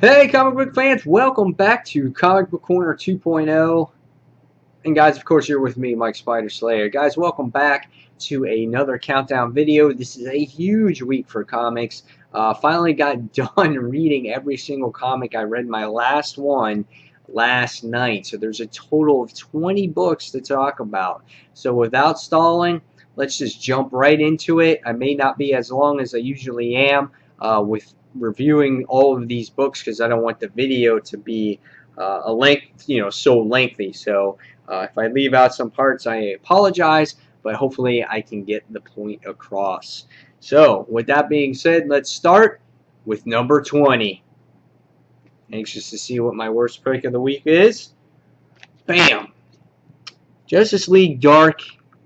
Hey, comic book fans, welcome back to Comic Book Corner 2.0. And guys, of course, you're with me, Mike Spider Slayer. Guys, welcome back to another countdown video. This is a huge week for comics. Finally got done reading every single comic. I read my last one last night. So there's a total of 20 books to talk about. So without stalling, let's just jump right into it. I may not be as long as I usually am with reviewing all of these books because I don't want the video to be so lengthy. So if I leave out some parts, I apologize, but hopefully I can get the point across. So with that being said, let's start with number 20. Anxious to see what my worst pick of the week is. Bam! Justice League Dark,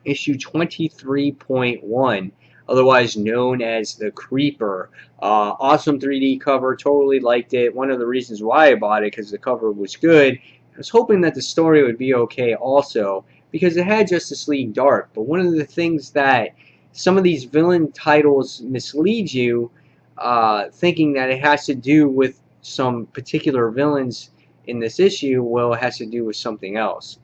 issue 23.1. Otherwise known as The Creeper. Awesome 3D cover, totally liked it. One of the reasons why I bought it, because the cover was good. I was hoping that the story would be okay also, because it had Justice League Dark. But one of the things that some of these villain titles mislead you, thinking that it has to do with some particular villains in this issue, well, it has to do with something else.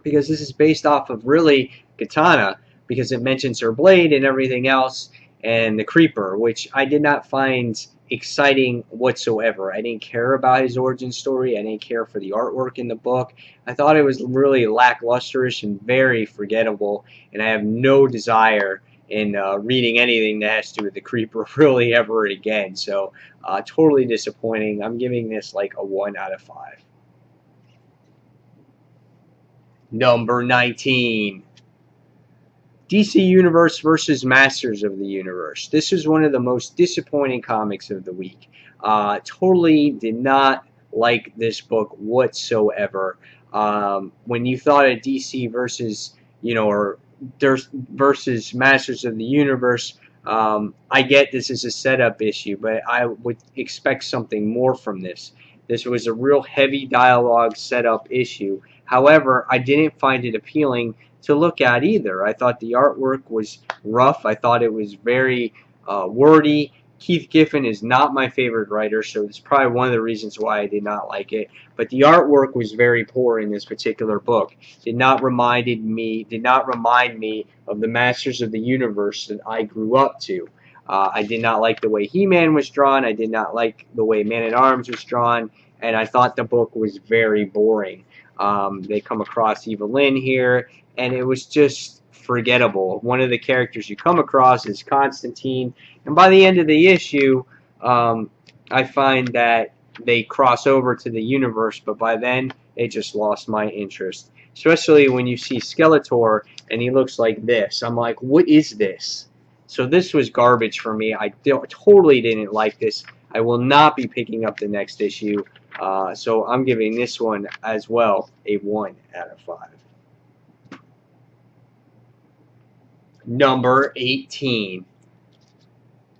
Because this is based off of really Katana, because it mentions her blade and everything else, and the Creeper, which I did not find exciting whatsoever. I didn't care about his origin story. I didn't care for the artwork in the book. I thought it was really lacklustrous and very forgettable, and I have no desire in reading anything that has to do with the Creeper really ever again. So totally disappointing. I'm giving this like a 1 out of 5. Number 19. DC Universe versus Masters of the Universe. This is one of the most disappointing comics of the week. Totally did not like this book whatsoever. When you thought of DC versus, versus Masters of the Universe, I get this is a setup issue, but I would expect something more from this. This was a real heavy dialogue setup issue. However, I didn't find it appealing to look at either. I thought the artwork was rough. I thought it was very wordy. Keith Giffen is not my favorite writer, so it's probably one of the reasons why I did not like it. But the artwork was very poor in this particular book. Did not remind me of the Masters of the Universe that I grew up to. I did not like the way He-Man was drawn. I did not like the way Man-at-Arms was drawn, and I thought the book was very boring. They come across Evelyn here, and it was just forgettable. One of the characters you come across is Constantine, and by the end of the issue, I find that they cross over to the universe, but by then, it just lost my interest. Especially when you see Skeletor, and he looks like this. I'm like, what is this? So this was garbage for me. I totally didn't like this. I will not be picking up the next issue. So I'm giving this one as well a 1 out of 5. Number 18.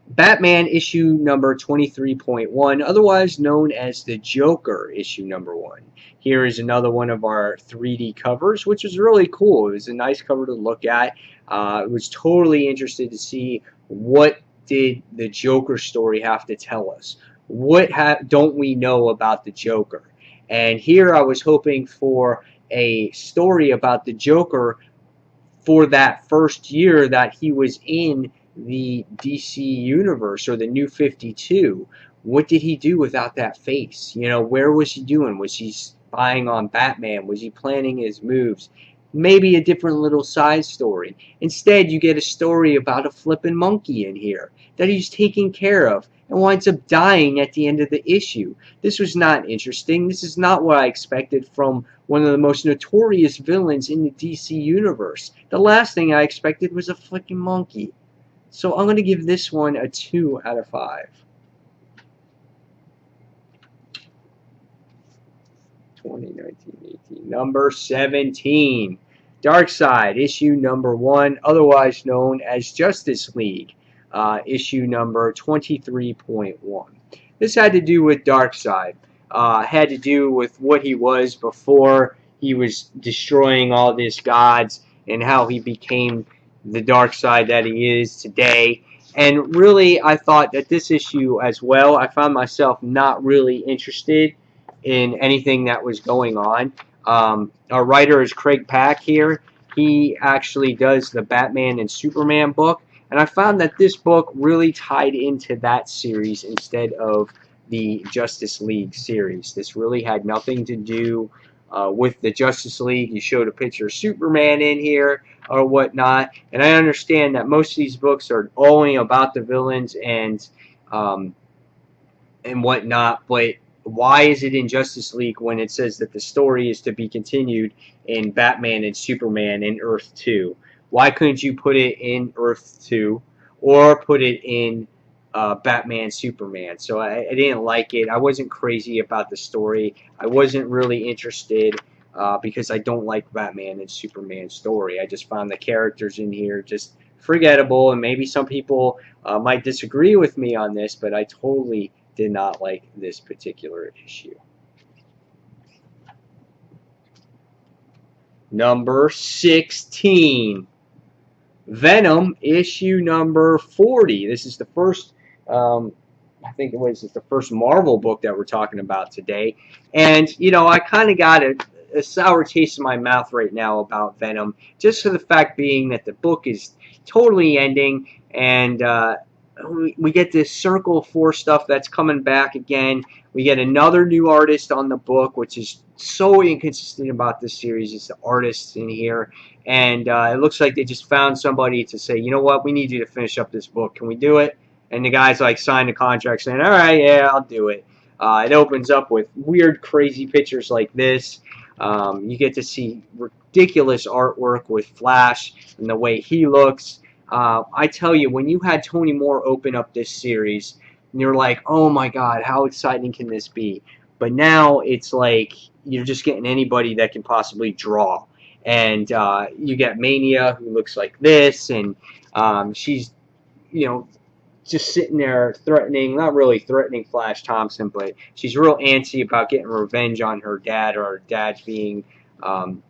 Batman issue number 23.1, otherwise known as the Joker issue number 1. Here is another one of our 3D covers, which was really cool. It was a nice cover to look at. I was totally interested to see what did the Joker story have to tell us. What don't we know about the Joker? And here I was hoping for a story about the Joker for that first year that he was in the DC universe, or the New 52. What did he do without that face? Where was he doing? Was he spying on Batman? Was he planning his moves? Maybe a different little side story. Instead, you get a story about a flippin' monkey in here that he's taking care of and winds up dying at the end of the issue. This was not interesting. This is not what I expected from one of the most notorious villains in the DC universe. The last thing I expected was a flippin' monkey. So I'm going to give this one a 2 out of 5. 2019-18. Number 17. Darkseid, issue number 1, otherwise known as Justice League, issue number 23.1. This had to do with Darkseid. Had to do with what he was before he was destroying all these gods, and how he became the Darkseid that he is today. And really, I thought that this issue as well, I found myself not really interested in anything that was going on. Our writer is Craig Pack here. He actually does the Batman and Superman book. And I found that this book really tied into that series instead of the Justice League series. This really had nothing to do with the Justice League. You showed a picture of Superman in here or whatnot. And I understand that most of these books are only about the villains um, and whatnot, but why is it in Justice League when it says that the story is to be continued in Batman and Superman in Earth 2? Why couldn't you put it in Earth 2 or put it in Batman Superman? So I didn't like it. I wasn't crazy about the story. I wasn't really interested because I don't like Batman and Superman story. I just found the characters in here just forgettable, and maybe some people might disagree with me on this, but I totally did not like this particular issue. Number 16, Venom issue number 40. This is the first, I think it was the first Marvel book that we're talking about today. And, you know, I kind of got a sour taste in my mouth right now about Venom, just for the fact being that the book is totally ending, and we get this Circle 4 stuff that's coming back again. We get another new artist on the book, which is so inconsistent about this series. It's the artists in here. And it looks like they just found somebody to say, you know what, we need you to finish up this book. Can we do it? And the guy's like signed a contract saying, all right, yeah, I'll do it. It opens up with weird, crazy pictures like this. You get to see ridiculous artwork with Flash and the way he looks. I tell you, when you had Tony Moore open up this series, and you're like, oh my God, how exciting can this be? But now it's like you're just getting anybody that can possibly draw. And you get Mania, who looks like this, and she's, you know, just sitting there threatening, not really threatening Flash Thompson, but she's real antsy about getting revenge on her dad, or um,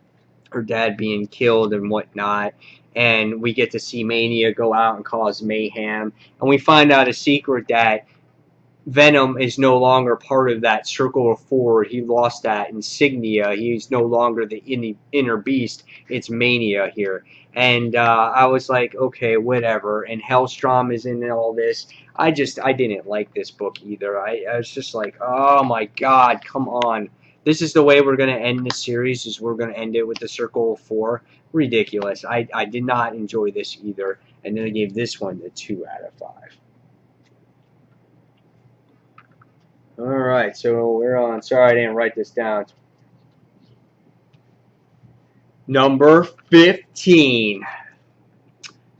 her dad being killed and whatnot. And we get to see Mania go out and cause mayhem, and we find out a secret that Venom is no longer part of that Circle of Four. He lost that insignia. He's no longer the inner beast. It's Mania here. And I was like, okay, whatever. And Hellstrom is in all this. I didn't like this book either. I was just like, oh my God, come on. This is the way we're going to end the series, is we're going to end it with the Circle of Four. Ridiculous. I did not enjoy this either. And then I gave this one a 2 out of 5. Alright, so we're on. Sorry I didn't write this down. Number 15.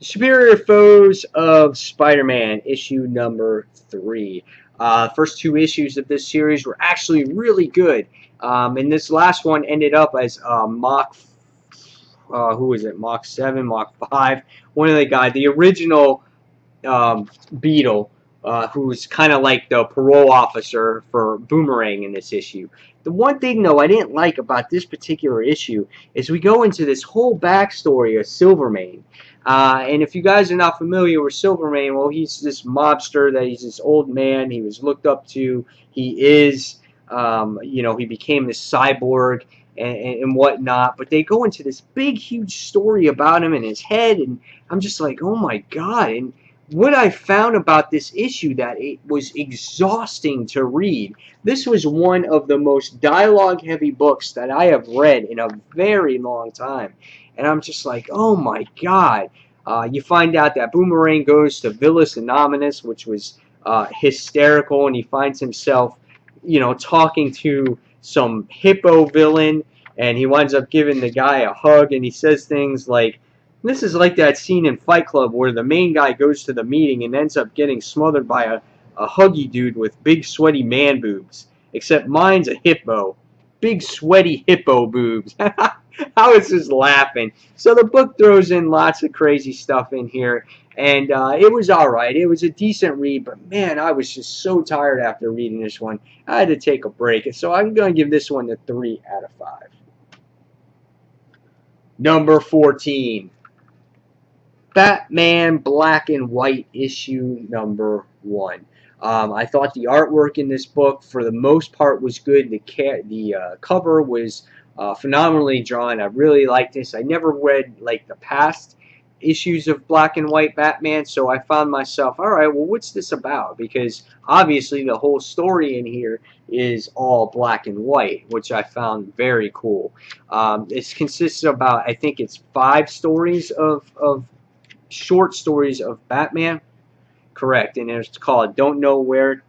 Superior Foes of Spider-Man, issue number 3. First 2 issues of this series were actually really good. And this last one ended up as Mach, who was it? Mach 7, Mach 5. One of the guys, the original Beetle, who's kind of like the parole officer for Boomerang in this issue. The one thing, though, I didn't like about this particular issue is we go into this whole backstory of Silvermane. And if you guys are not familiar with Silvermane, well, he's this mobster, that he's this old man he was looked up to. He is, you know, he became this cyborg and whatnot. But they go into this big, huge story about him and his head, and I'm just like, oh my God. And what I found about this issue, that it was exhausting to read. This was one of the most dialogue-heavy books that I have read in a very long time. And I'm just like, oh my God. You find out that Boomerang goes to Villas Anonymous, which was hysterical, and he finds himself, you know, talking to some hippo villain, and he winds up giving the guy a hug, and he says things like, this is like that scene in Fight Club where the main guy goes to the meeting and ends up getting smothered by a huggy dude with big sweaty man boobs. Except mine's a hippo. Big sweaty hippo boobs. I was just laughing. So the book throws in lots of crazy stuff in here. And it was alright. It was a decent read. But man, I was just so tired after reading this one. I had to take a break. So I'm going to give this one a 3 out of 5. Number 14. Batman Black and White issue number 1. I thought the artwork in this book, for the most part, was good. The cover was phenomenally drawn. I really liked this. I never read like the past issues of Black and White Batman, so I found myself, all right, well, what's this about? Because obviously the whole story in here is all black and white, which I found very cool. It consists of about, I think it's 5 stories of short stories of Batman. Correct, and it's called Don't Know Where,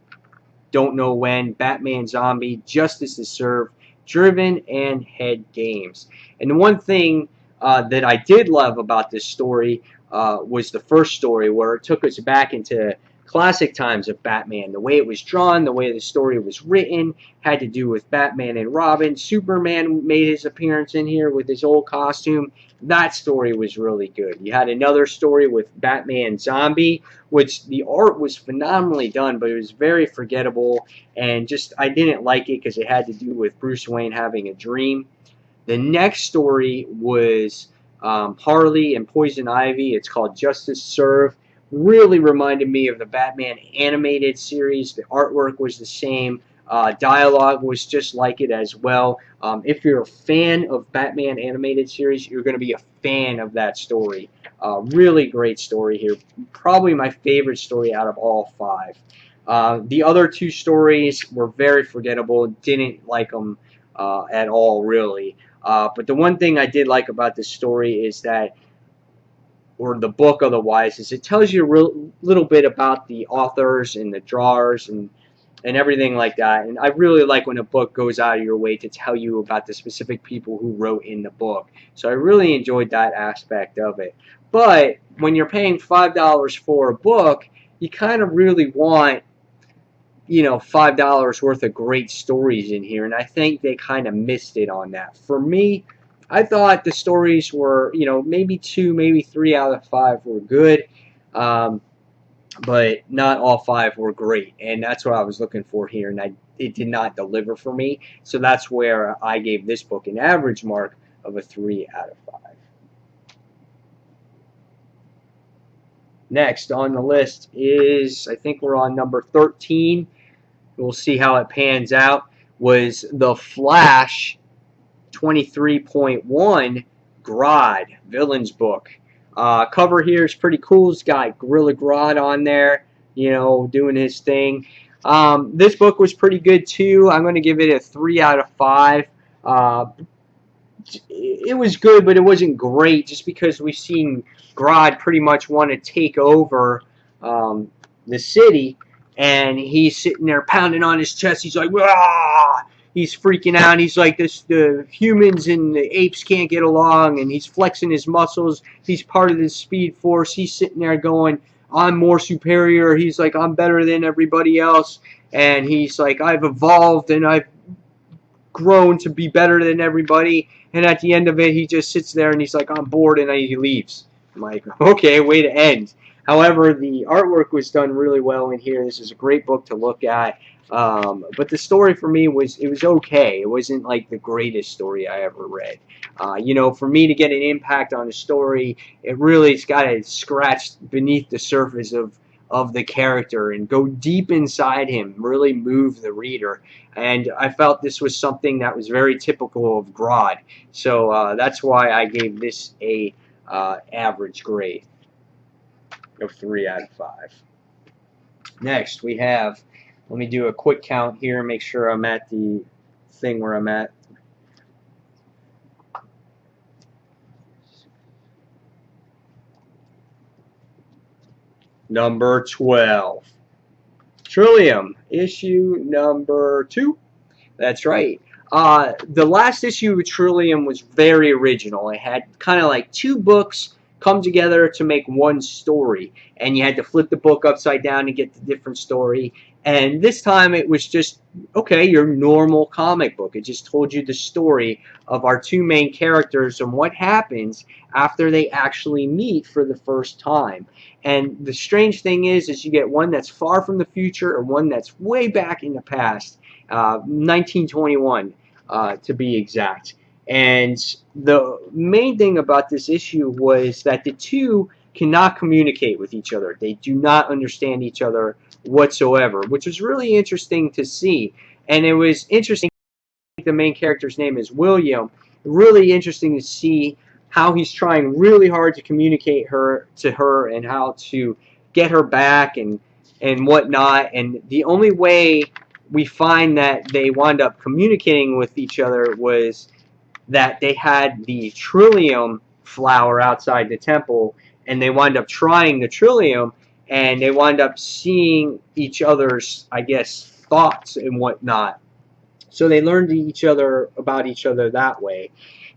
Don't Know When, Batman Zombie, Justice is Served, Driven, and Head Games. And the one thing that I did love about this story was the first story, where it took us back into classic times of Batman. The way it was drawn, the way the story was written, had to do with Batman and Robin. Superman made his appearance in here with his old costume. That story was really good. You had another story with Batman Zombie, which the art was phenomenally done, but it was very forgettable, and just I didn't like it because it had to do with Bruce Wayne having a dream. The next story was Harley and Poison Ivy. It's called Justice Served. Really reminded me of the Batman animated series. The artwork was the same. Dialogue was just like it as well. If you're a fan of Batman animated series, you're going to be a fan of that story. Really great story here. Probably my favorite story out of all 5. The other 2 stories were very forgettable. Didn't like them at all, really. But the one thing I did like about this story is that, or the book otherwise, is it tells you a little bit about the authors and the drawers and everything like that. And I really like when a book goes out of your way to tell you about the specific people who wrote in the book. So I really enjoyed that aspect of it. But when you're paying $5 for a book, you kind of really want, you know, $5 worth of great stories in here, and I think they kind of missed it on that. For me, I thought the stories were, you know, maybe 2, maybe 3 out of 5 were good, but not all 5 were great, and that's what I was looking for here, and it did not deliver for me. So that's where I gave this book an average mark of a 3 out of 5. Next on the list is, I think we're on number 13. We'll see how it pans out. Was The Flash 23.1 Grodd, Villains book. Cover here is pretty cool. It's got Gorilla Grodd on there, you know, doing his thing. This book was pretty good too. I'm going to give it a 3 out of 5. It was good, but it wasn't great, just because we've seen Grodd pretty much want to take over the city, and he's sitting there pounding on his chest. He's like, "Wah!" He's freaking out. He's like, the humans and the apes can't get along, and he's flexing his muscles. He's part of this speed force. He's sitting there going, I'm more superior. He's like, I'm better than everybody else. And he's like, I've evolved, and I've grown to be better than everybody. And at the end of it, he just sits there and he's like, I'm bored, and he leaves. I'm like, okay, way to end. However, the artwork was done really well in here. This is a great book to look at. But the story for me was okay. It wasn't like the greatest story I ever read. You know, for me to get an impact on a story, it really's got to scratch beneath the surface of the character and go deep inside him, really move the reader. And I felt this was something that was very typical of Grodd. So that's why I gave this a average grade of 3 out of 5. Next, we have, let me do a quick count here, make sure I'm at the thing where I'm at. Number 12. Trillium, issue number 2. That's right. The last issue of Trillium was very original. It had kind of like 2 books come together to make one story, and you had to flip the book upside down to get the different story. And this time it was just, okay, your normal comic book. It just told you the story of our 2 main characters and what happens after they actually meet for the first time. And the strange thing is you get one that's far from the future and one that's way back in the past, 1921 to be exact. And the main thing about this issue was that the 2 cannot communicate with each other. They do not understand each other whatsoever, which was really interesting to see. And it was interesting. The main character's name is William. Really interesting to see how he's trying really hard to communicate to her and how to get her back and whatnot. And the only way we find that they wound up communicating with each other was that they had the Trillium flower outside the temple, and they wind up trying the Trillium, and they wind up seeing each other's, I guess, thoughts and whatnot. So they learned about each other that way.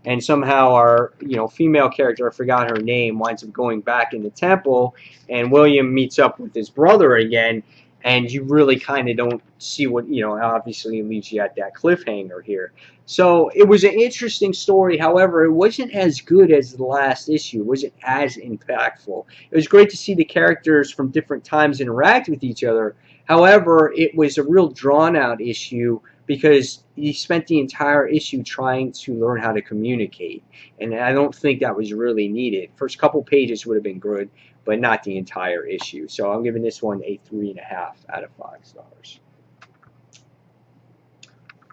And somehow our female character, I forgot her name, winds up going back in the temple, and William meets up with his brother again, and you really kind of don't see what, obviously it leaves you at that cliffhanger here. So it was an interesting story. However, it wasn't as good as the last issue. It wasn't as impactful. It was great to see the characters from different times interact with each other. However, it was a real drawn-out issue because he spent the entire issue trying to learn how to communicate. And I don't think that was really needed. First couple pages would have been good, but not the entire issue. So I'm giving this one a 3.5 out of 5 stars.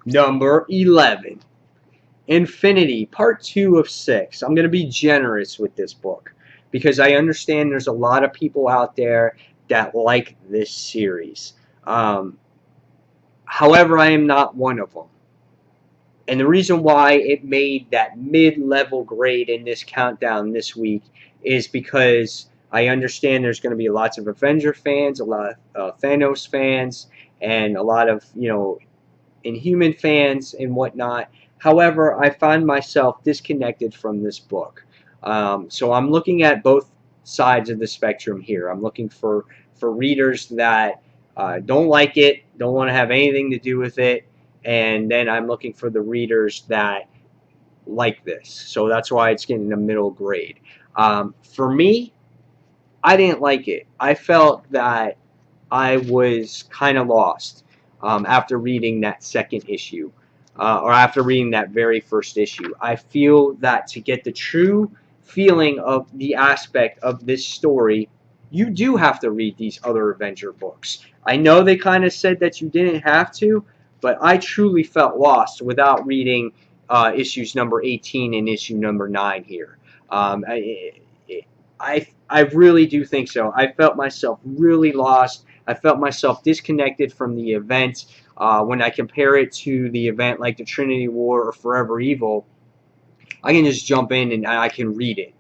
Number 11. Infinity, Part 2 of 6. I'm going to be generous with this book because I understand there's a lot of people out there that like this series. However, I am not one of them. And the reason why it made that mid-level grade in this countdown this week is because I understand there's going to be lots of Avenger fans, a lot of Thanos fans, and a lot of, Inhuman fans and whatnot. However, I find myself disconnected from this book. So I'm looking at both sides of the spectrum here. I'm looking for readers that don't like it, don't want to have anything to do with it, and then I'm looking for the readers that like this. So that's why it's getting a middle grade. For me, I didn't like it. I felt that I was kind of lost after reading that second issue, or after reading that very first issue. I feel that to get the true feeling of the aspect of this story, you do have to read these other Avenger books. I know they kind of said that you didn't have to, but I truly felt lost without reading issues number 18 and issue number 9 here. I really do think so. I felt myself really lost. I felt myself disconnected from the event. When I compare it to the event like the Trinity War or Forever Evil, I can just jump in and I can read it.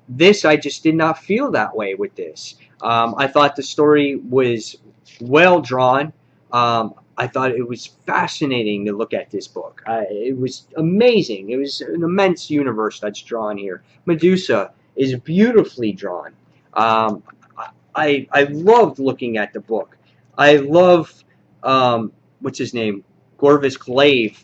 This, I just did not feel that way with this. I thought the story was well drawn. I thought it was fascinating to look at this book. It was amazing. It was an immense universe that's drawn here. Medusa is beautifully drawn. I loved looking at the book. I love what's his name, Gorvis Glaive,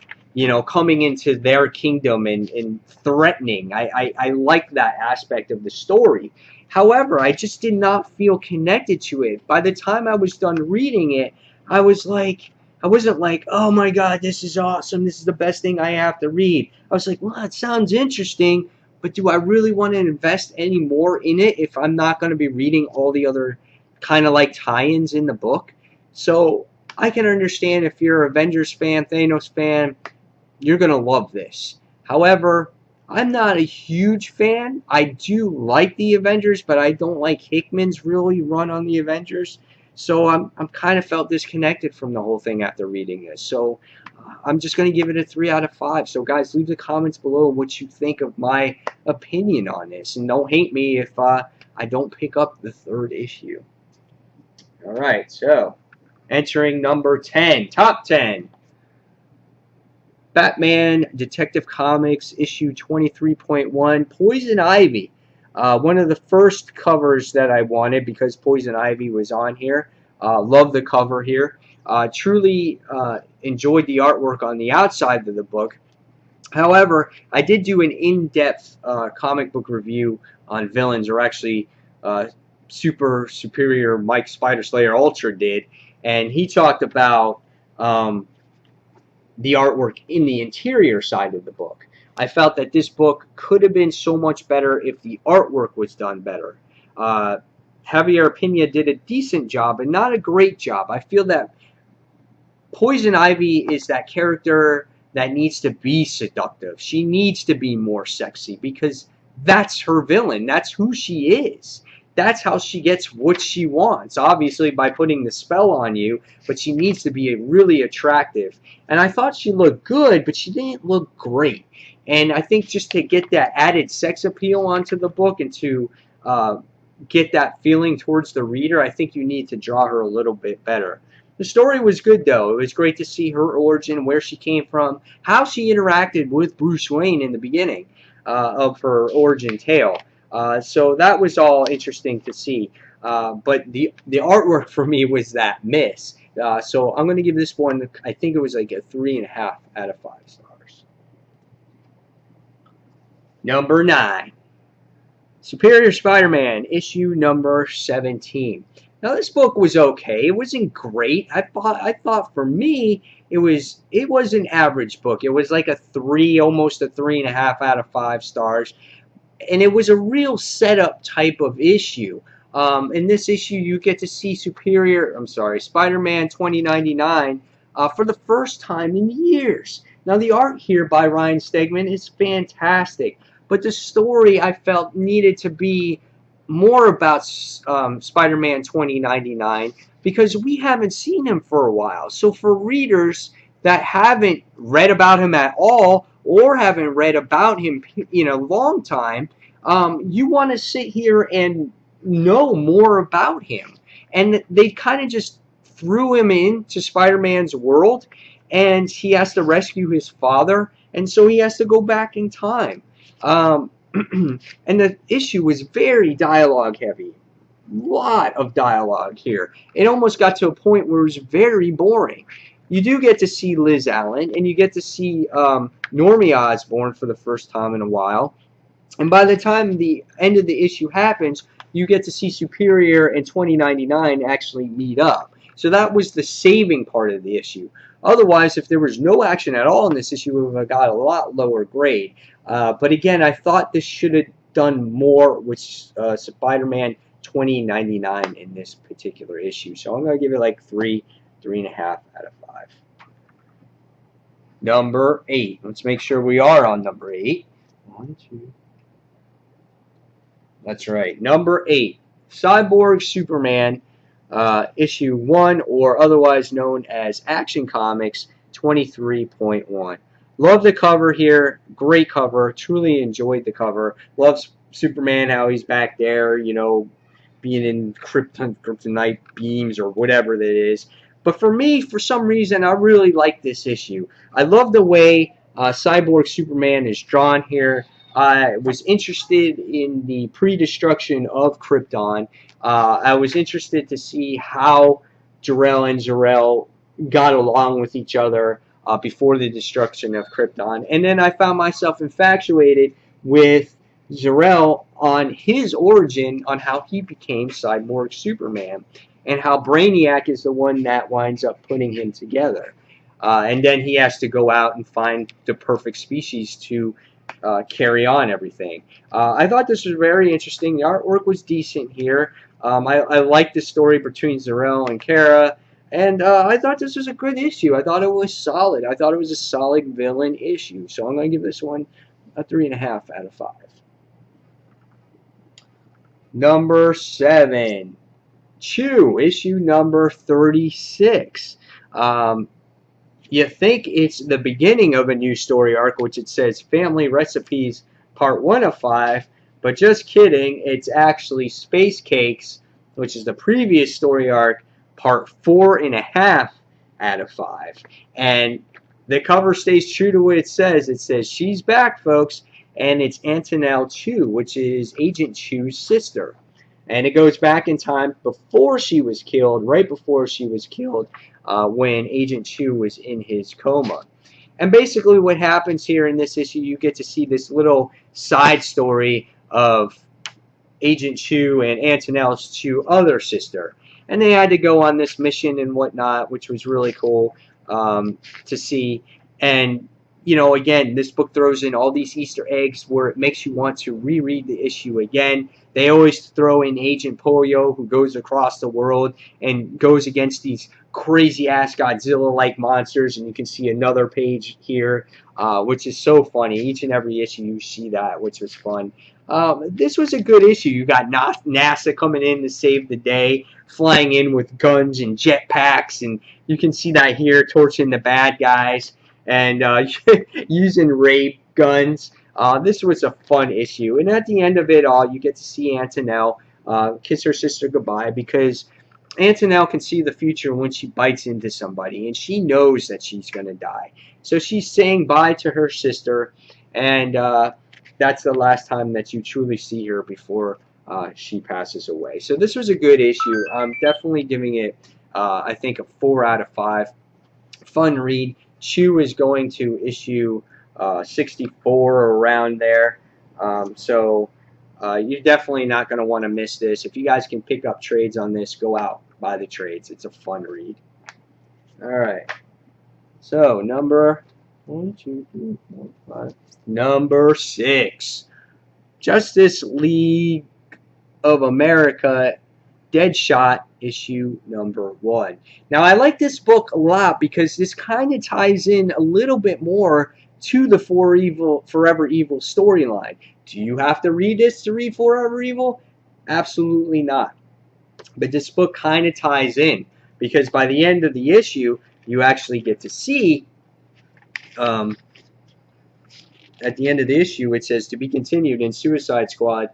coming into their kingdom and threatening. I like that aspect of the story. However, I just did not feel connected to it. By the time I was done reading it, I wasn't like, oh my God, this is awesome. This is the best thing I have to read. I was like, well, it sounds interesting, but do I really want to invest any more in it if I'm not going to be reading all the other kind of like tie-ins in the book? So I can understand if you're an Avengers fan, Thanos fan, you're going to love this. However, I'm not a huge fan. I do like the Avengers, but I don't like Hickman's really run on the Avengers. So I'm kind of felt disconnected from the whole thing after reading this. So I'm just going to give it a 3 out of 5. So guys, leave the comments below what you think of my opinion on this. And don't hate me if I don't pick up the 3rd issue. Alright, so entering number 10, top 10. Batman Detective Comics issue 23.1, Poison Ivy. One of the first covers that I wanted because Poison Ivy was on here. Love the cover here. Truly enjoyed the artwork on the outside of the book. However, I did do an in-depth comic book review on villains, or actually Super Superior Mike Spider Slayer Ultra did, and he talked about the artwork in the interior side of the book. I felt that this book could have been so much better if the artwork was done better. Javier Pena did a decent job, but not a great job. I feel that Poison Ivy is that character that needs to be seductive. She needs to be more sexy because that's her villain. That's who she is. That's how she gets what she wants, obviously by putting the spell on you, but she needs to be really attractive. And I thought she looked good, but she didn't look great. And I think just to get that added sex appeal onto the book and to uh, get that feeling towards the reader, I think you need to draw her a little bit better. The story was good, though. It was great to see her origin, where she came from, how she interacted with Bruce Wayne in the beginning of her origin tale. So that was all interesting to see. But the artwork for me was that miss. So I'm going to give this one, I think it was like a 3.5 out of 5 stars. Number 9. Superior Spider-Man, issue number 17. Now this book was okay. It wasn't great. I thought for me it was an average book. It was like a 3, almost a 3.5 out of 5 stars. And it was a real setup type of issue. In this issue, you get to see Spider-Man 2099 for the first time in years. Now, the art here by Ryan Stegman is fantastic, but the story I felt needed to be more about Spider-Man 2099 because we haven't seen him for a while. So for readers that haven't read about him at all or haven't read about him in a long time, you want to sit here and know more about him. And they kind of just threw him into Spider-Man's world, and he has to rescue his father, and so he has to go back in time. And the issue was very dialogue heavy. Lot of dialogue here. It almost got to a point where it was very boring. You do get to see Liz Allen, and you get to see Normie Osborn for the first time in a while. And by the time the end of the issue happens, you get to see Superior and 2099 actually meet up. So that was the saving part of the issue. Otherwise, if there was no action at all in this issue, we would have got a lot lower grade. But again, I thought this should have done more with Spider-Man 2099 in this particular issue. So I'm going to give it like 3.5 out of 5. Number 8. Let's make sure we are on number 8. 1, 2. That's right. Number 8. Cyborg Superman, issue 1, or otherwise known as Action Comics 23.1. Love the cover here. Great cover. Truly enjoyed the cover. Loves Superman, how he's back there, you know, being in kryptonite beams or whatever that is. But for me, for some reason, I really like this issue. I love the way Cyborg Superman is drawn here. I was interested in the pre-destruction of Krypton. I was interested to see how Jor-El and Zor-El got along with each other before the destruction of Krypton. And then I found myself infatuated with Zor-El on his origin, on how he became Cyborg Superman, and how Brainiac is the one that winds up putting him together. And then he has to go out and find the perfect species to carry on everything. I thought this was very interesting. The artwork was decent here. I liked the story between Zor-El and Kara, and I thought this was a good issue. I thought it was solid. I thought it was a solid villain issue. So I'm going to give this one a 3.5 out of 5. Number 7. Chew, issue number 36. You think it's the beginning of a new story arc, which it says Family Recipes Part 1 of 5, but just kidding, it's actually Space Cakes, which is the previous story arc, Part 4.5 out of 5. And the cover stays true to what it says. It says, she's back, folks, and it's Antonelle Chew, which is Agent Chew's sister. And it goes back in time before she was killed, right before she was killed, when Agent Chew was in his coma. And basically what happens here in this issue, you get to see this little side story of Agent Chew and Antonelle Chew's other sister. And they had to go on this mission and whatnot, which was really cool to see. And you know, again, this book throws in all these Easter eggs where it makes you want to reread the issue again. They always throw in Agent Polio, who goes across the world and goes against these crazy-ass Godzilla-like monsters, and you can see another page here, which is so funny. Each and every issue you see that, which was fun. This was a good issue. You got NASA coming in to save the day, flying in with guns and jetpacks, and you can see that here, torching the bad guys and using ray guns. This was a fun issue, and at the end of it all, you get to see Antonelle kiss her sister goodbye, because Antonelle can see the future when she bites into somebody, and she knows that she's going to die. So she's saying bye to her sister, and that's the last time that you truly see her before she passes away. So this was a good issue. I'm definitely giving it, I think, a 4 out of 5. Fun read. Chew is going to issue 64 or around there. So you're definitely not going to want to miss this. If you guys can pick up trades on this, go out, buy the trades. It's a fun read. All right. So number 6, Justice League of America, Deadshot, issue number 1. Now, I like this book a lot because this kind of ties in a little bit more to the Forever Evil storyline. Do you have to read this to read Forever Evil? Absolutely not. But this book kind of ties in, because by the end of the issue, you actually get to see, at the end of the issue, it says, to be continued in Suicide Squad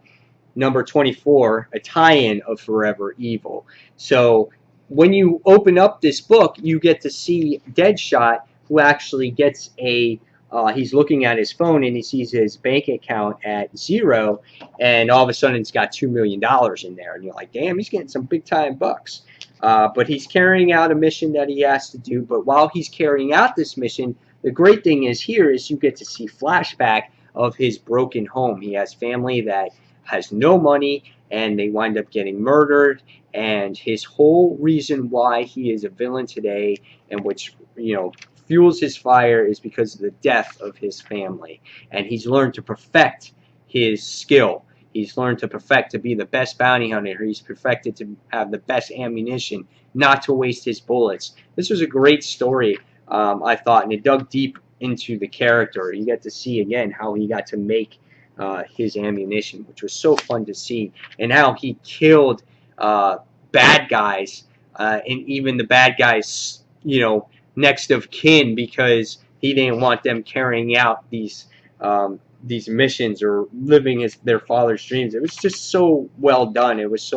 number 24, a tie-in of Forever Evil. So when you open up this book, you get to see Deadshot, who actually gets a, he's looking at his phone and he sees his bank account at 0, and all of a sudden it's got $2 million in there, and you're like, damn, he's getting some big-time bucks. But he's carrying out a mission that he has to do, but while he's carrying out this mission, the great thing is here is you get to see flashback of his broken home. He has family that has no money, and they wind up getting murdered, and his whole reason why he is a villain today, and which, you know, fuels his fire, is because of the death of his family. And he's learned to perfect his skill. He's learned to perfect to be the best bounty hunter. He's perfected to have the best ammunition, not to waste his bullets. This was a great story, I thought, and it dug deep into the character. You get to see again how he got to make his ammunition, which was so fun to see, and how he killed bad guys, and even the bad guys, you know, next of kin, because he didn't want them carrying out these missions or living their father's dreams. It was just so well done. It was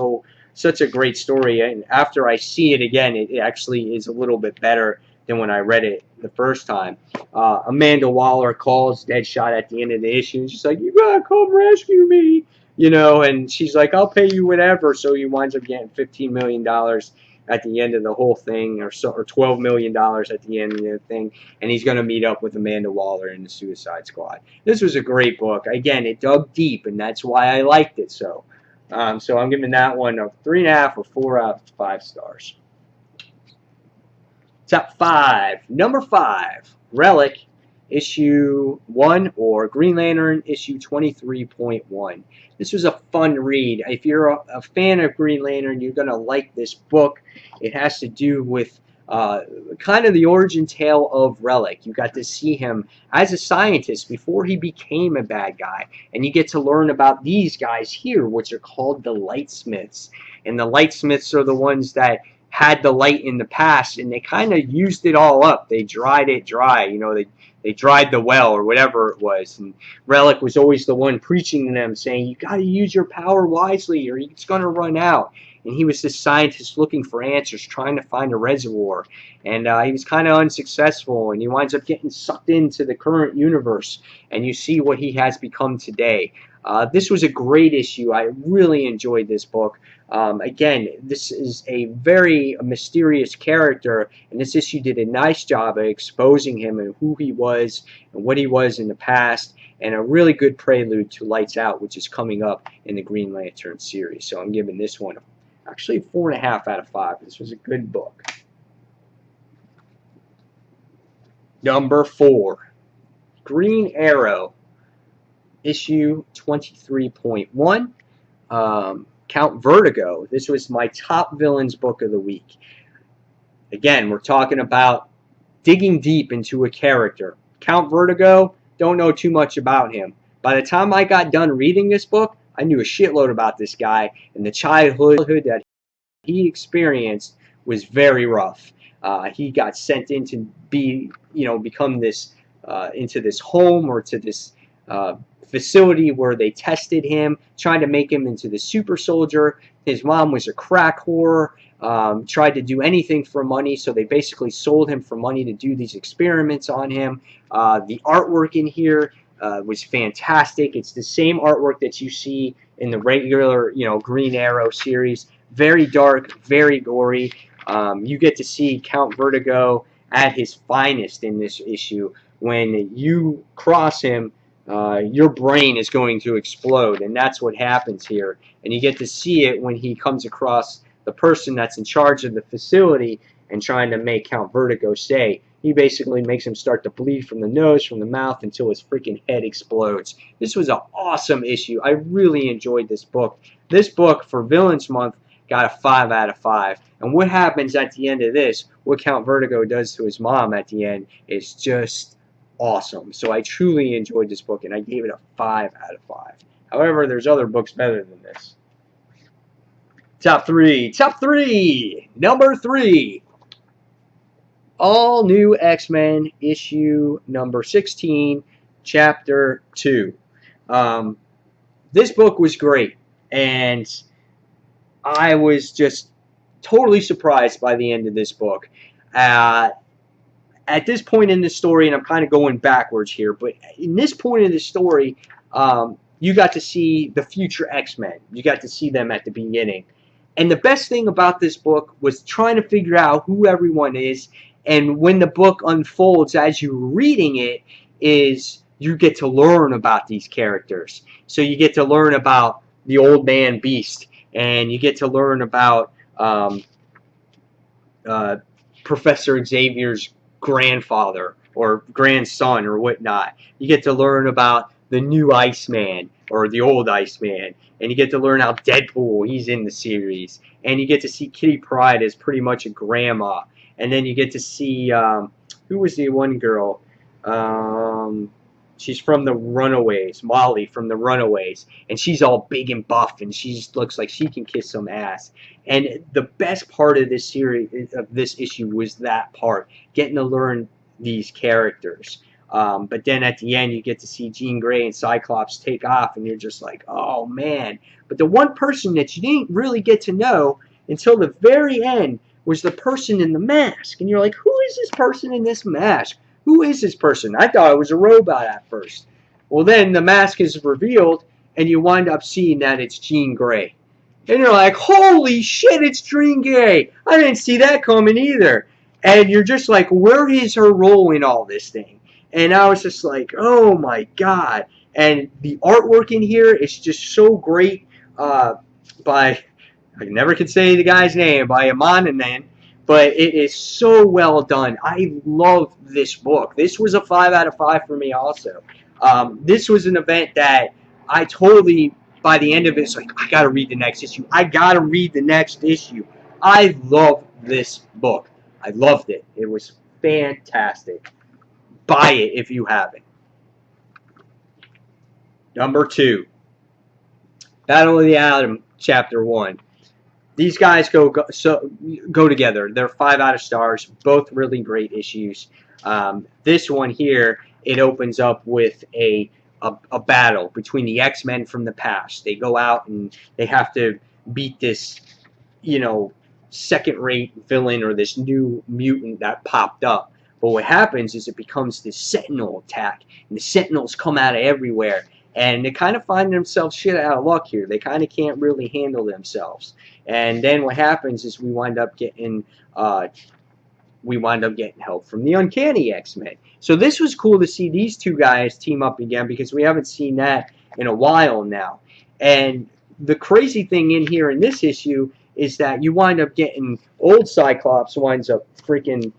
such a great story, and after I see it again, it actually is a little bit better than when I read it the first time. Amanda Waller calls Deadshot at the end of the issue, and she's like, you gotta come rescue me, you know, and she's like, I'll pay you whatever. So he winds up getting $15 million at the end of the whole thing, or $12 million at the end of the thing, and he's going to meet up with Amanda Waller in the Suicide Squad. This was a great book. Again, it dug deep, and that's why I liked it so. So I'm giving that one a 3.5 or 4 out of 5 stars. Top 5. Number 5, Relic, issue 1, or Green Lantern, issue 23.1. This was a fun read. If you're a fan of Green Lantern, you're going to like this book. It has to do with kind of the origin tale of Relic. You got to see him as a scientist before he became a bad guy. And you get to learn about these guys here, which are called the Lightsmiths. And the Lightsmiths are the ones that had the light in the past, and they kind of used it all up. They dried it dry, you know, they dried the well or whatever it was. And Relic was always the one preaching to them, saying, you got to use your power wisely or it's going to run out. And he was this scientist looking for answers, trying to find a reservoir. And he was kind of unsuccessful, and he winds up getting sucked into the current universe. And you see what he has become today. This was a great issue. I really enjoyed this book. Again, this is a very mysterious character, and this issue did a nice job of exposing him and who he was and what he was in the past, and a really good prelude to Lights Out, which is coming up in the Green Lantern series. So I'm giving this one actually 4.5 out of 5. This was a good book. Number 4, Green Arrow, issue 23.1. Count Vertigo. This was my top villains book of the week. Again, we're talking about digging deep into a character. Count Vertigo, don't know too much about him. By the time I got done reading this book, I knew a shitload about this guy, and the childhood that he experienced was very rough. He got sent in to become this, into this home or to this facility where they tested him, trying to make him into the super soldier. His mom was a crack whore, tried to do anything for money, so they basically sold him for money to do these experiments on him. The artwork in here was fantastic. It's the same artwork that you see in the regular, Green Arrow series. Very dark, very gory. You get to see Count Vertigo at his finest in this issue. When you cross him, your brain is going to explode, and that's what happens here. And you get to see it when he comes across the person that's in charge of the facility and trying to make Count Vertigo stay. He basically makes him start to bleed from the nose, from the mouth, until his freaking head explodes. This was an awesome issue. I really enjoyed this book. This book, for Villains Month, got a 5 out of 5. And what happens at the end of this, what Count Vertigo does to his mom at the end, is just awesome. So I truly enjoyed this book, and I gave it a 5 out of 5. However, there's other books better than this. Top 3. Top 3. Number 3. All New X-Men, issue number 16, chapter 2. This book was great, and I was just totally surprised by the end of this book. At this point in the story, and I'm kind of going backwards here, but in this point in the story, you got to see the future X-Men. You got to see them at the beginning. And the best thing about this book was trying to figure out who everyone is. And when the book unfolds as you're reading it, is you get to learn about these characters. So you get to learn about the Old Man Beast, and you get to learn about Professor Xavier's grandfather or grandson or whatnot. You get to learn about the new Iceman or the old Iceman, and you get to learn how Deadpool, he's in the series, and you get to see Kitty Pryde as pretty much a grandma, and then you get to see who was the one girl? She's from the Runaways, Molly from the Runaways, and she's all big and buff, and she looks like she can kiss some ass. And the best part of this series, of this issue, was that part, getting to learn these characters. But then at the end, you get to see Jean Grey and Cyclops take off, and you're just like, oh man. But the one person that you didn't really get to know until the very end was the person in the mask. And you're like, who is this person in this mask? Who is this person? I thought it was a robot at first. Well, then the mask is revealed, and you wind up seeing that it's Jean Grey. And you're like, holy shit, it's Jean Grey. I didn't see that coming either. And you're just like, where is her role in all this thing? And I was just like, oh my god. And the artwork in here is just so great by, I never can say the guy's name, by Amananan, but it is so well done. I love this book. This was a 5 out of 5 for me also. This was an event that I totally, by the end of it, it's like, I gotta read the next issue. I gotta read the next issue. I love this book. I loved it. It was fantastic. Buy it if you haven't. Number 2. Battle of the Atom, Chapter 1. These guys go together. They're 5 out of stars. Both really great issues. This one here, it opens up with a battle between the X-Men from the past. They go out and they have to beat this, second-rate villain or this new mutant that popped up. But what happens is it becomes this Sentinel attack, and the Sentinels come out of everywhere, and they kind of find themselves shit out of luck here. They kind of can't really handle themselves. And then what happens is we wind up getting help from the Uncanny X-Men. So this was cool to see these two guys team up again, because we haven't seen that in a while now. And the crazy thing in here in this issue is that you wind up getting old Cyclops winds up freaking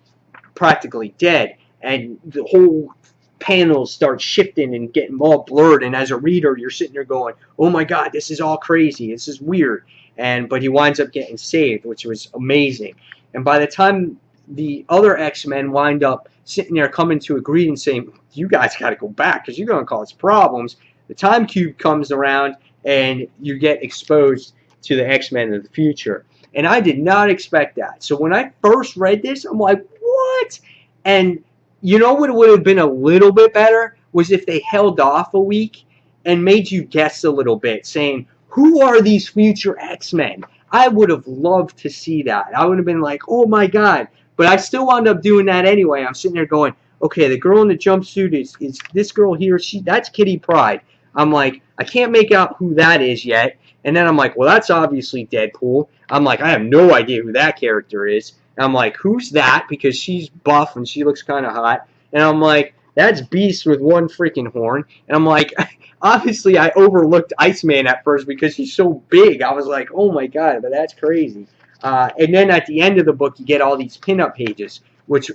practically dead, and the whole panels start shifting and getting all blurred, and as a reader you're sitting there going, oh my god, this is all crazy, this is weird. But he winds up getting saved, which was amazing. And by the time the other X-Men wind up sitting there coming to agree and saying, you guys got to go back because you're going to cause problems, the time cube comes around and you get exposed to the X-Men of the future. And I did not expect that. So when I first read this, I'm like, what? And you know what would have been a little bit better was if they held off a week and made you guess a little bit, saying, who are these future X-Men? I would have loved to see that. I would have been like, oh my god. But I still wound up doing that anyway. I'm sitting there going, okay, the girl in the jumpsuit is this girl here. That's Kitty Pryde. I'm like, I can't make out who that is yet. And then I'm like, well, that's obviously Deadpool. I'm like, I have no idea who that character is. And I'm like, who's that? Because she's buff and she looks kind of hot. And I'm like, that's Beast with one freaking horn. And I'm like, obviously I overlooked Iceman at first because he's so big. I was like, oh my god, but that's crazy. And then at the end of the book, you get all these pinup pages, which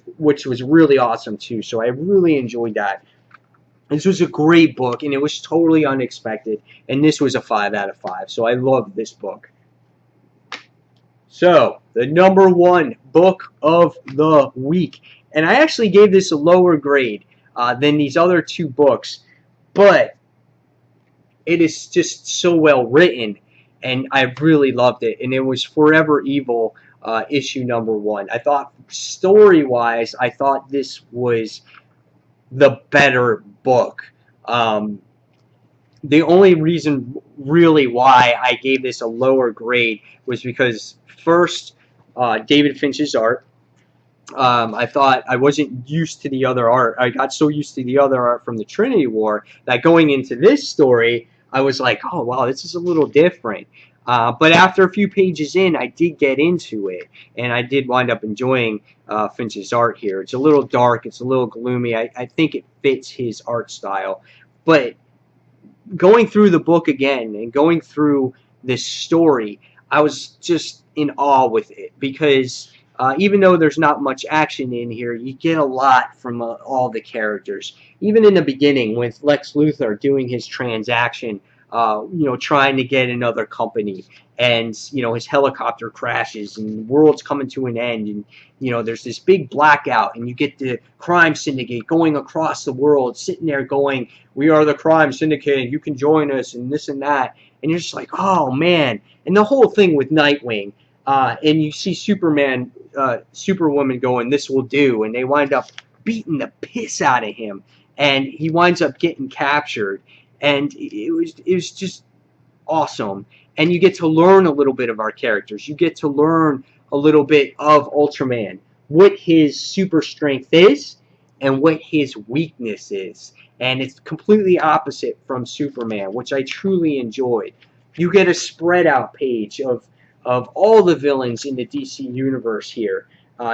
was really awesome too. So I really enjoyed that. This was a great book, and it was totally unexpected. And this was a 5 out of 5. So I love this book. So the number 1 book of the week, and I actually gave this a lower grade than these other 2 books, but it is just so well written, and I really loved it. And it was Forever Evil, issue number 1. I thought story-wise, I thought this was the better book. The only reason really why I gave this a lower grade was because first, David Finch's art. I thought I wasn't used to the other art. I got so used to the other art from the Trinity War that going into this story, I was like, oh, wow, this is a little different. But after a few pages in, I did get into it, and I did wind up enjoying Finch's art here. It's a little dark. It's a little gloomy. I think it fits his art style. But going through the book again and going through this story, I was just in awe with it because even though there's not much action in here, you get a lot from all the characters. Even in the beginning with Lex Luthor doing his transaction, trying to get another company, and his helicopter crashes and the world's coming to an end, and there's this big blackout, and you get the crime syndicate going across the world, sitting there going, we are the crime syndicate, you can join us, and this and that, and you're just like, oh man. And the whole thing with Nightwing, and you see Superwoman going, this will do, and they wind up beating the piss out of him, and he winds up getting captured, and it was just awesome. And you get to learn a little bit of our characters. You get to learn a little bit of Ultraman, what his super strength is and what his weakness is. And it's completely opposite from Superman, which I truly enjoyed. You get a spread out page of all the villains in the DC universe here,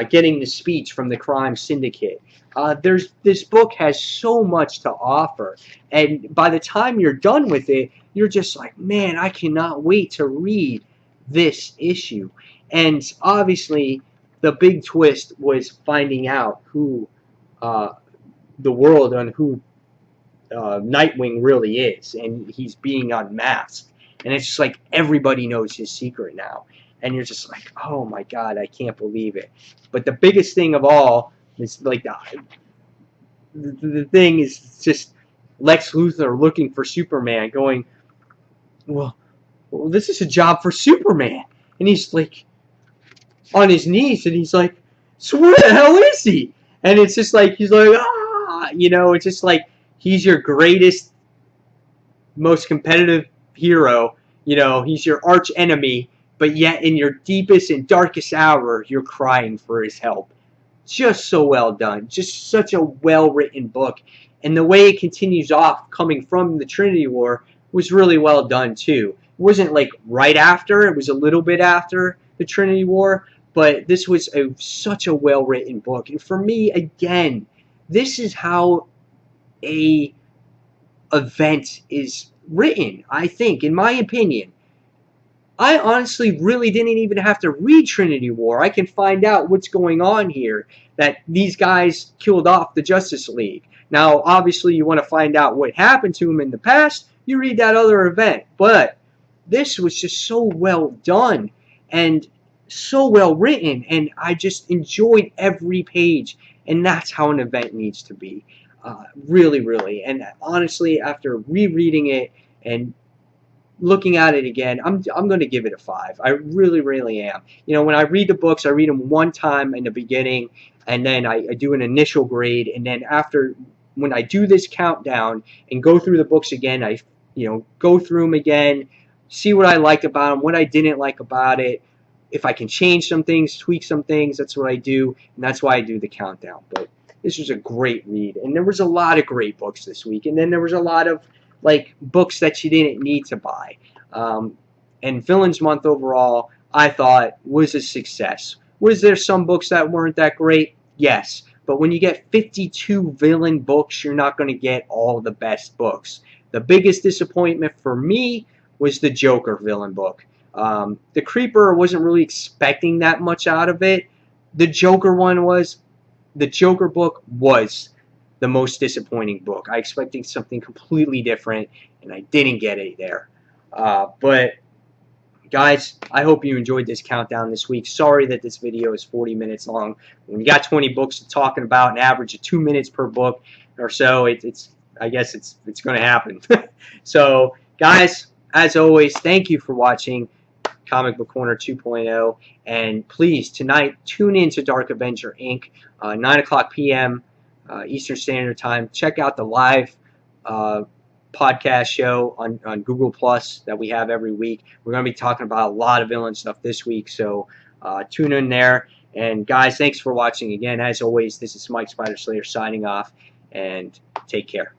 getting the speech from the crime syndicate. This book has so much to offer, and by the time you're done with it, you're just like, man, I cannot wait to read this issue. And obviously, the big twist was finding out who the world on who Nightwing really is, and he's being unmasked. And it's just like everybody knows his secret now. And you're just like, oh my god, I can't believe it. But the biggest thing of all is like the thing is just Lex Luthor looking for Superman, going, well, this is a job for Superman. And he's like on his knees, and he's like, so where the hell is he? And it's just like, he's like, it's just like, he's your greatest, most competitive hero. He's your arch enemy, but yet in your deepest and darkest hour, you're crying for his help. Just so well done. Just such a well-written book. And the way it continues off, coming from the Trinity War, was really well done, too. It wasn't like right after. It was a little bit after the Trinity War. But this was such a well-written book. And for me, again, this is how a event is written, I think, in my opinion. I honestly really didn't even have to read Trinity War. I can find out what's going on here, that these guys killed off the Justice League. Now, obviously, you want to find out what happened to them in the past, you read that other event. But this was just so well done and so well written, and I just enjoyed every page. And that's how an event needs to be. Really, really. And honestly, after rereading it and looking at it again, I'm going to give it a 5. I really, really am. You know, when I read the books, I read them one time in the beginning, and then I do an initial grade, and then after, when I do this countdown and go through the books again, I, go through them again, see what I liked about them, what I didn't like about it. If I can change some things, tweak some things, that's what I do, and that's why I do the countdown. But this was a great read, and there was a lot of great books this week, and then there was a lot of like books that you didn't need to buy. And Villains Month overall, I thought, was a success. Was there some books that weren't that great? Yes. But when you get 52 villain books, you're not going to get all the best books. The biggest disappointment for me was the Joker villain book. The Creeper, wasn't really expecting that much out of it. The Joker one was. The Joker book was the most disappointing book. I expected something completely different, and I didn't get it there. But guys, I hope you enjoyed this countdown this week. Sorry that this video is 40 minutes long. When you got 20 books to talking about, an average of 2 minutes per book or so, I guess it's going to happen. So, guys, as always, thank you for watching Comic Book Corner 2.0, and please, tonight, tune in to Dark Avenger Inc., 9 o'clock p.m. Eastern Standard Time. Check out the live podcast show on Google Plus that we have every week. We're going to be talking about a lot of villain stuff this week, so tune in there. And guys, thanks for watching again. As always, this is Mike Spider Slayer signing off, and take care.